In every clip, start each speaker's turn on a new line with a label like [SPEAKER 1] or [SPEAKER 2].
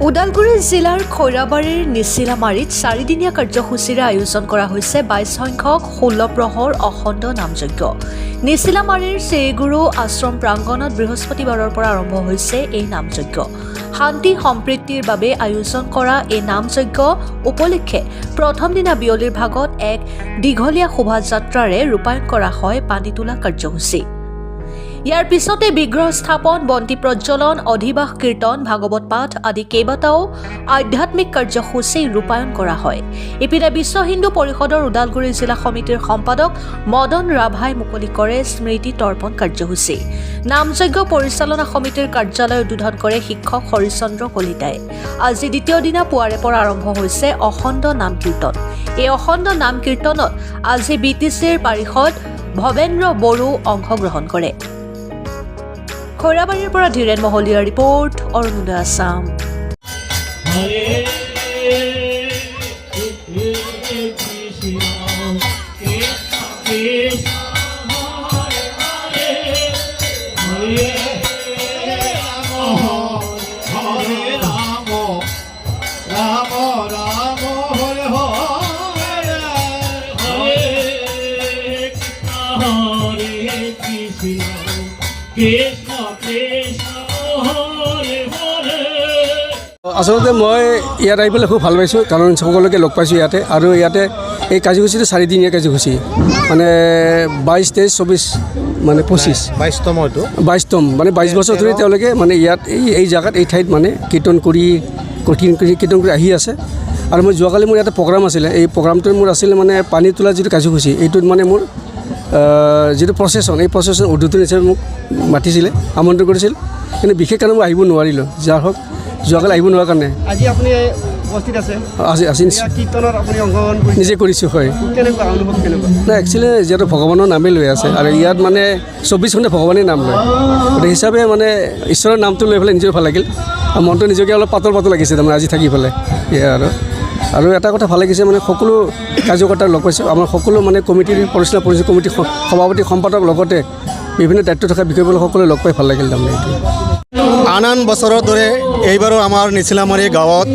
[SPEAKER 1] ওদালগুৰি জিলাৰ খৈৰাবাৰীৰ নিচিলামাৰীত 4দিনীয়া কাৰ্যসূচীৰে আয়োজন কৰা হৈছে 22 সংখ্যক 16 প্ৰহৰ অখণ্ড নামযজ্ঞ। নিচিলামাৰীৰ শ্ৰীগুৰু আশ্ৰম প্ৰাংগণত বৃহস্পতিবাৰৰ পৰা আৰম্ভ হৈছে এই নামযজ্ঞ। শান্তি সম্প্ৰীতিৰ বাবে আয়োজন কৰা এই নামযজ্ঞ উপলক্ষে প্ৰথম দিনা বিয়লিৰ ভাগত এক দীঘলীয়া শোভাযাত্ৰাৰে ৰূপায়ণ কৰা হয় পানী তোলা কাৰ্যসূচী। ইয়াৰ পিছতে বিগ্ৰহ স্থাপন, বন্তি প্ৰজ্বলন, অধিবাস কীৰ্তন, ভাগৱত পাঠ আদি কেইবাটাও আধ্যাত্মিক কাৰ্যসূচী ৰূপায়ণ কৰা হয়। ইপিনে বিশ্ব হিন্দু পৰিষদৰ ওদালগুৰি জিলা সমিতিৰ সম্পাদক মদন ৰাভাই মুকলি কৰে স্মৃতি তৰ্পণ কাৰ্যসূচী। নামযজ্ঞ পৰিচালনা সমিতিৰ কাৰ্যালয় উদ্বোধন কৰে শিক্ষক হৰিচন্দ্ৰ কলিতাই। আজি দ্বিতীয় দিনা পুৱাৰে পৰা আৰম্ভ হৈছে অখণ্ড নাম কীৰ্তন। এই অখণ্ড নাম কীৰ্তনত আজি BTCৰ পাৰিষদ ভৱেন্দ্ৰ বড়ো অংশগ্ৰহণ কৰে। খৈৰাবাৰীৰ পৰা ধীৰেন মহলীয়াৰ ৰিপৰ্ট, অৰুণোদয় আছাম।
[SPEAKER 2] আচলতে মই ইয়াত আহি পেলাই খুব ভাল পাইছোঁ, কাৰণ সকলোকে লগ পাইছোঁ ইয়াতে। আৰু ইয়াতে এই কাৰ্যসূচীটো 4দিনীয়া কাৰ্যসূচী, মানে 22, 23, 24 মানে 25 22তম মানে 22 বছৰ ধৰি তেওঁলোকে মানে ইয়াত এই জেগাত এই ঠাইত মানে কীৰ্তন কৰি আহি আছে। আৰু মই যোৱাকালি মোৰ ইয়াতে প্ৰগ্ৰাম আছিলে, এই প্ৰগ্ৰামটোত মোৰ আছিলে মানে পানী তোলা যিটো কাৰ্যসূচী, এইটোত মানে মোৰ যিটো প্ৰচেছন, এই প্ৰচেছন উদ্বোধন হিচাপে মোক মাতিছিলে, আমন্ত্ৰণ কৰিছিল। কিন্তু বিশেষ কাৰণে মই আহিব নোৱাৰিলোঁ, যাৰ হওক যোৱাকালি আহিব নোৱাৰাৰ কাৰণে।
[SPEAKER 3] আজি আপুনি উপস্থিত আছে?
[SPEAKER 2] আজি
[SPEAKER 3] কীৰ্তনত আপুনি অংশগ্ৰহণ
[SPEAKER 2] নিজে কৰিছোঁ, হয়।
[SPEAKER 3] কেনেকুৱা অনুভৱ কেনেকুৱা?
[SPEAKER 2] নাই, একচুৱেলি যিহেতু ভগৱানৰ নামেই লৈ আছে আৰু ইয়াত মানে 24 ঘণ্টা ভগৱানেই নাম লয়, গতিকে হিচাপে মানে ঈশ্বৰৰ নামটো লৈ পেলাই নিজেও ভাল লাগিল। আৰু মনটো নিজকে অলপ পাতল লাগিছে তাৰমানে আজি থাকি পেলাই। সেয়া আৰু এটা কথা ভাল লাগিছে, মানে সকলো কাৰ্যকৰ্তাক লগ পাইছোঁ। আমাৰ সকলো মানে কমিটিৰ পৰিচালনা পৰিষদ কমিটিৰ সভাপতি সম্পাদক লগতে বিভিন্ন দায়িত্ব থকা বিষয়বিলাক সকলোৱে লগ পাই ভাল লাগিল তাৰমানে। এইটো
[SPEAKER 3] আন বছৰৰ দৰে এইবাৰো আমাৰ নিচিলামাৰী গাঁৱত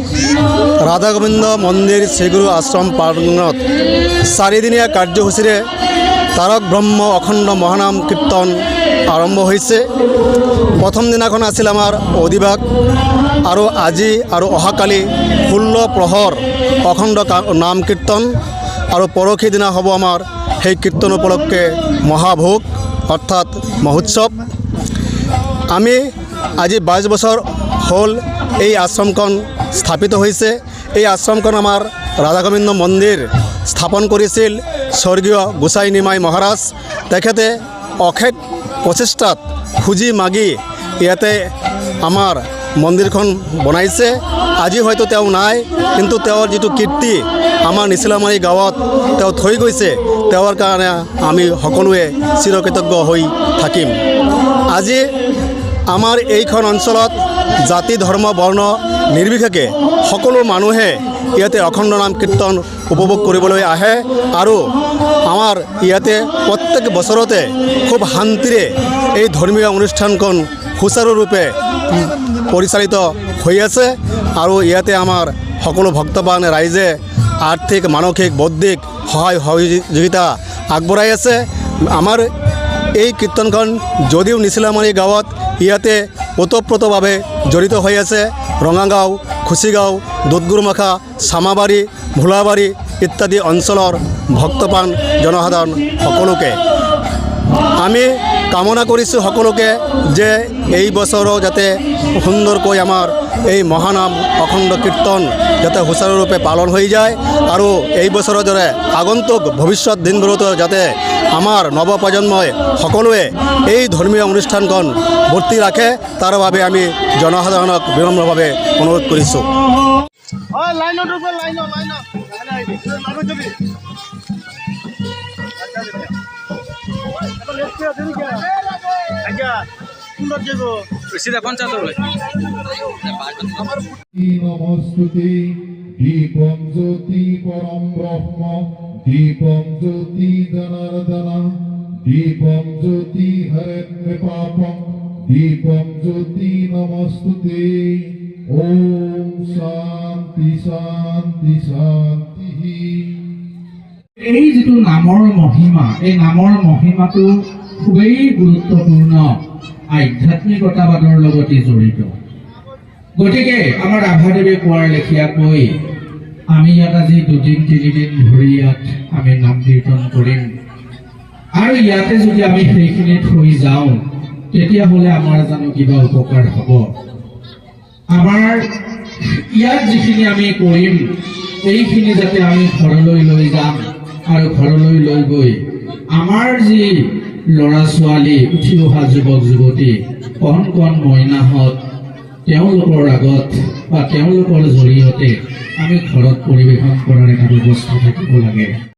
[SPEAKER 3] ৰাধা গোবিন্দ মন্দিৰ শ্ৰীগুৰু আশ্ৰম প্ৰাংগণত 4দিনীয়া কাৰ্যসূচীৰে তাৰক ব্ৰহ্ম অখণ্ড মহানাম কীৰ্তন আৰম্ভ হৈছে। প্ৰথম দিনাখন আছিল আমাৰ অধিবাস, আৰু আজি আৰু অহাকালি 16 প্ৰহৰ অখণ্ড নাম কীৰ্তন, আৰু পৰহি দিনা হ'ব আমাৰ সেই কীৰ্তন উপলক্ষে মহাভোগ অৰ্থাৎ মহোৎসৱ। আমি আজি 22 বছৰ হ'ল এই আশ্ৰমখন স্থাপিত হৈছে। এই আশ্ৰমখন আমাৰ ৰাধা গোবিন্দ মন্দিৰ স্থাপন কৰিছিল স্বৰ্গীয় গোসাই নিমাই মহাৰাজ। তেখেতে অশেষ প্ৰচেষ্টাত খুজি মাগি ইয়াতে আমাৰ মন্দিৰখন বনাইছে। আজি হয়তো তেওঁ নাই, কিন্তু তেওঁৰ যিটো কীৰ্তি আমাৰ নিচিলামাৰী গাঁৱত তেওঁ থৈ গৈছে, তেওঁৰ কাৰণে আমি সকলোৱে চিৰকৃতজ্ঞ হৈ থাকিম। আজি আমাৰ এইখন অঞ্চলত জাতি ধৰ্ম বৰ্ণ নিৰ্বিশেষে সকলো মানুহে ইয়াতে অখণ্ড নাম কীৰ্তন উপভোগ কৰিবলৈ আহে, আৰু আমাৰ ইয়াতে প্ৰত্যেক বছৰতে খুব শান্তিৰে এই ধৰ্মীয় অনুষ্ঠানখন সুচাৰুৰূপে পৰিচালিত হৈ আছে। আৰু ইয়াতে আমাৰ সকলো ভক্তবান ৰাইজে আৰ্থিক, মানসিক, বৌদ্ধিক সহায় সহযোগিতা আগবঢ়াই আছে। আমাৰ এই কীৰ্তনখন যদিও নিচিলামাৰী গাঁৱত ইয়াতে ওতঃপ্ৰোতভাৱে জড়িত হৈ আছে, ৰঙাগাঁও, খুচিগাঁও, দুধগুৰুমাখা, চামাবাৰী, ভোলাবাৰী ইত্যাদি অঞ্চলৰ ভক্তপ্ৰাণ জনসাধাৰণ সকলোকে আমি কামনা কৰিছোঁ সকলোকে যে এই বছৰো যাতে সুন্দৰকৈ আমাৰ এই মহানাম অখণ্ড কীৰ্তন যাতে সুচাৰুৰূপে পালন হৈ যায়, আৰু এই বছৰৰ দৰে আগন্তুক ভৱিষ্যত দিনবোৰতো যাতে আমাৰ নৱপ্ৰজন্মই সকলোৱে এই ধৰ্মীয় অনুষ্ঠানখন বৰ্তি ৰাখে, তাৰ বাবে আমি জনসাধাৰণক বিনম্ৰভাৱে অনুৰোধ কৰিছোঁ।
[SPEAKER 4] নমস্তুতে দীপং জ্যোতি পরম ব্রহ্ম দীপং জ্যোতি জনার্দন দীপং জ্যোতি হরেন পাপম দীপং জ্যোতি নমস্তুতে ওম শান্তি শান্তি শান্তি।
[SPEAKER 5] এই যিটো নামৰ মহিমা, এই নামৰ মহিমাটো খুবেই গুৰুত্বপূৰ্ণ, আধ্যাত্মিকতাবাদৰ লগতে জড়িত। গতিকে আমাৰ ৰাভাদেৱে কোৱাৰ লেখীয়াকৈ আমি ইয়াত আজি 2-3 দিন ধৰি ইয়াত আমি নাম কীৰ্তন কৰিম, আৰু ইয়াতে যদি আমি সেইখিনি থৈ যাওঁ তেতিয়াহ'লে আমাৰ জানো কিবা উপকাৰ হ'ব? আমাৰ ইয়াত যিখিনি আমি কৰিম এইখিনি যাতে আমি ঘৰলৈ লৈ যাম, আৰু ঘৰলৈ লৈ গৈ আমাৰ যি ল'ৰা ছোৱালী, উঠি অহা যুৱক যুৱতী, কণ কণ মইনাহঁত, তেওঁলোকৰ আগত বা তেওঁলোকৰ জৰিয়তে আমি ঘৰত পৰিৱেশন কৰাৰ এটা ব্যৱস্থা থাকিব লাগে।